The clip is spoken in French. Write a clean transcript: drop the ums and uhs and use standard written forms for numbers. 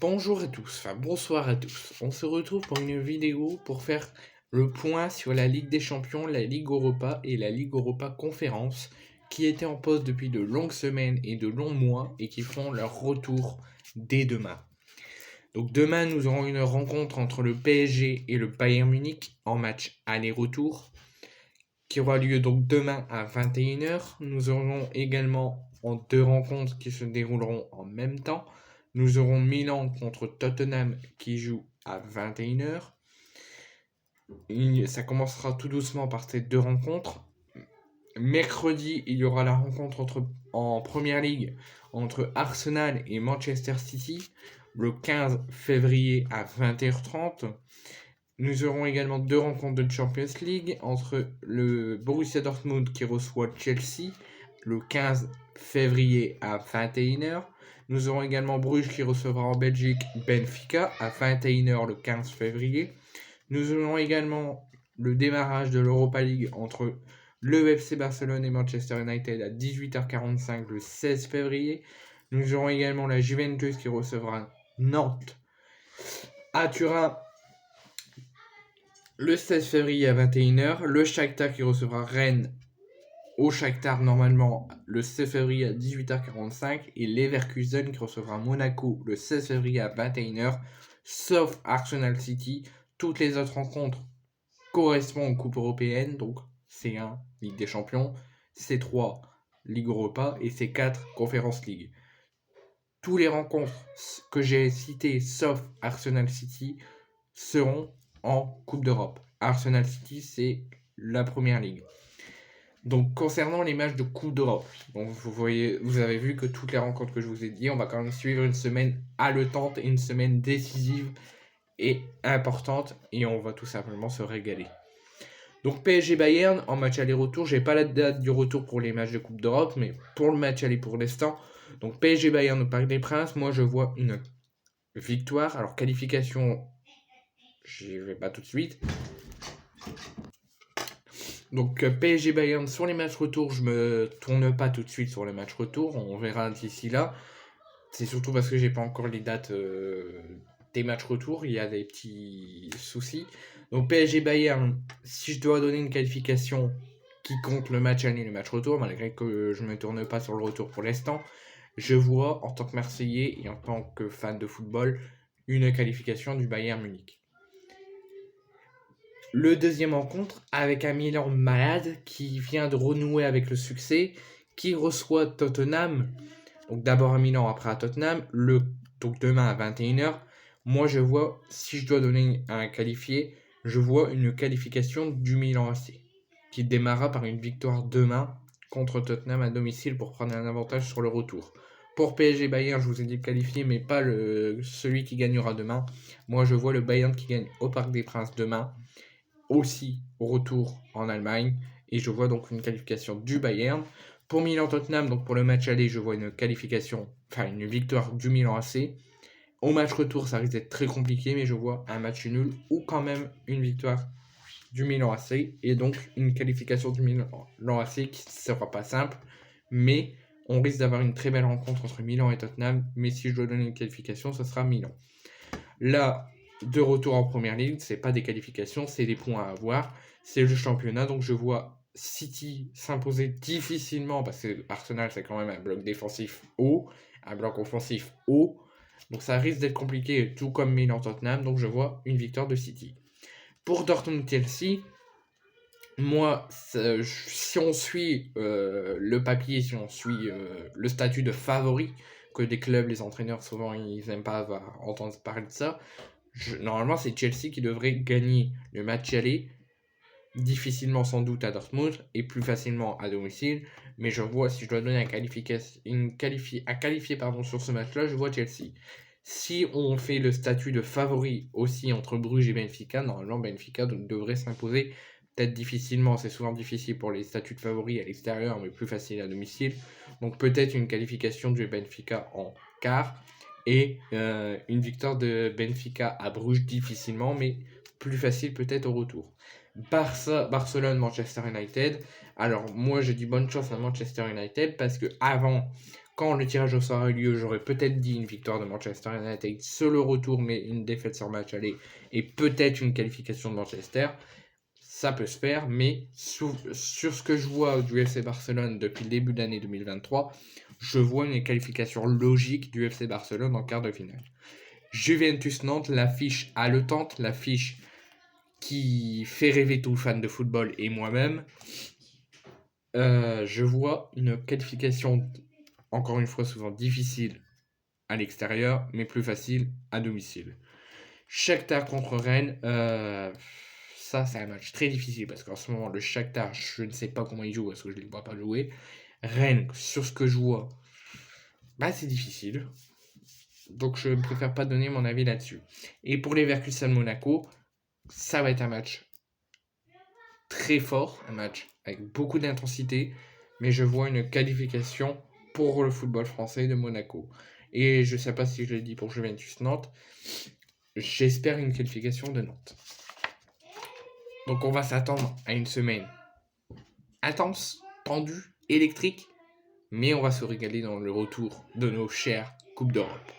Bonjour à tous, enfin bonsoir à tous. On se retrouve pour une vidéo pour faire le point sur la Ligue des Champions, la Ligue Europa et la Ligue Europa Conférence qui étaient en pause depuis de longues semaines et de longs mois et qui font leur retour dès demain. Donc demain, nous aurons une rencontre entre le PSG et le Bayern Munich en match aller-retour qui aura lieu donc demain à 21h. Nous aurons également en deux rencontres qui se dérouleront en même temps. Nous aurons Milan contre Tottenham qui joue à 21h. Ça commencera tout doucement par ces deux rencontres. Mercredi, il y aura la rencontre en Première Ligue entre Arsenal et Manchester City le 15 février à 20h30. Nous aurons également deux rencontres de Champions League entre le Borussia Dortmund qui reçoit Chelsea le 15 février à 21h. Nous aurons également Bruges qui recevra en Belgique Benfica à 21h le 15 février. Nous aurons également le démarrage de l'Europa League entre le FC Barcelone et Manchester United à 18h45 le 16 février. Nous aurons également la Juventus qui recevra Nantes à Turin le 16 février à 21h, le Shakhtar qui recevra Rennes au Shakhtar normalement le 16 février à 18h45 et Leverkusen qui recevra Monaco le 16 février à 21h, sauf Arsenal City. Toutes les autres rencontres correspondent aux coupes européennes, donc C1 Ligue des Champions, C3 Ligue Europa et C4 Conference League. Toutes les rencontres que j'ai citées sauf Arsenal City seront en Coupe d'Europe. Arsenal City, c'est la première ligue. Donc, concernant les matchs de Coupe d'Europe, donc vous avez vu que toutes les rencontres que je vous ai dit, on va quand même suivre une semaine haletante et une semaine décisive et importante, et on va tout simplement se régaler. Donc PSG Bayern en match aller-retour, j'ai pas la date du retour pour les matchs de Coupe d'Europe, mais pour le match aller pour l'instant, donc PSG Bayern au Parc des Princes, moi je vois une victoire. Alors qualification, j'y vais pas tout de suite. Donc PSG Bayern sur les matchs retour, je me tourne pas tout de suite sur les matchs retour, on verra d'ici là. C'est surtout parce que j'ai pas encore les dates des matchs retour, il y a des petits soucis. Donc PSG Bayern, si je dois donner une qualification qui compte le match aller et le match retour, malgré que je me tourne pas sur le retour pour l'instant, je vois en tant que Marseillais et en tant que fan de football une qualification du Bayern Munich. Le deuxième rencontre avec un Milan malade qui vient de renouer avec le succès, qui reçoit Tottenham. Donc d'abord à Milan, après à Tottenham. Donc demain à 21h. Moi je vois, si je dois donner un qualifié, je vois une qualification du Milan AC qui démarrera par une victoire demain contre Tottenham à domicile pour prendre un avantage sur le retour. Pour PSG Bayern, je vous ai dit qualifié, mais pas celui qui gagnera demain. Moi je vois le Bayern qui gagne au Parc des Princes demain, aussi au retour en Allemagne, et je vois donc une qualification du Bayern. Pour Milan-Tottenham, donc pour le match aller, je vois une qualification, enfin une victoire du Milan AC. Au match retour, ça risque d'être très compliqué, mais je vois un match nul ou quand même une victoire du Milan AC et donc une qualification du Milan AC qui ne sera pas simple, mais on risque d'avoir une très belle rencontre entre Milan et Tottenham. Mais si je dois donner une qualification, ce sera Milan. Là, de retour en première ligue, c'est pas des qualifications, c'est des points à avoir, c'est le championnat, donc je vois City s'imposer difficilement parce que Arsenal c'est quand même un bloc défensif haut, un bloc offensif haut, donc ça risque d'être compliqué, tout comme Milan Tottenham, donc je vois une victoire de City. Pour Dortmund Chelsea, moi, si on suit le papier, si on suit le statut de favori, que des clubs, les entraîneurs, souvent, ils n'aiment pas entendre parler de ça, normalement, c'est Chelsea qui devrait gagner le match aller, difficilement sans doute à Dortmund, et plus facilement à domicile, mais je vois, si je dois donner un qualifié sur ce match-là, je vois Chelsea. Si on fait le statut de favori aussi entre Bruges et Benfica, normalement Benfica devrait s'imposer, peut-être difficilement, c'est souvent difficile pour les statuts de favoris à l'extérieur, mais plus facile à domicile. Donc peut-être une qualification du Benfica en quart et une victoire de Benfica à Bruges difficilement, mais plus facile peut-être au retour. Barcelone, Manchester United. Alors moi je dis bonne chance à Manchester United parce que avant quand le tirage au sort a eu lieu, j'aurais peut-être dit une victoire de Manchester United sur le retour, mais une défaite sur match aller, et peut-être une qualification de Manchester. Ça peut se faire, mais sur ce que je vois du FC Barcelone depuis le début de l'année 2023, je vois une qualification logique du FC Barcelone en quart de finale. Juventus-Nantes, l'affiche haletante, l'affiche qui fait rêver tout fan de football et moi-même. Je vois une qualification, encore une fois, souvent difficile à l'extérieur, mais plus facile à domicile. Shakhtar contre Rennes, ça c'est un match très difficile parce qu'en ce moment le Shakhtar, je ne sais pas comment il joue parce que je ne les vois pas jouer. Rennes, sur ce que je vois, c'est difficile. Donc je ne préfère pas donner mon avis là-dessus. Et pour les Leverkusen Monaco, ça va être un match très fort, un match avec beaucoup d'intensité, mais je vois une qualification pour le football français de Monaco. Et je ne sais pas si je l'ai dit pour Juventus Nantes, j'espère une qualification de Nantes. Donc on va s'attendre à une semaine intense, tendue, électrique, mais on va se régaler dans le retour de nos chères Coupes d'Europe.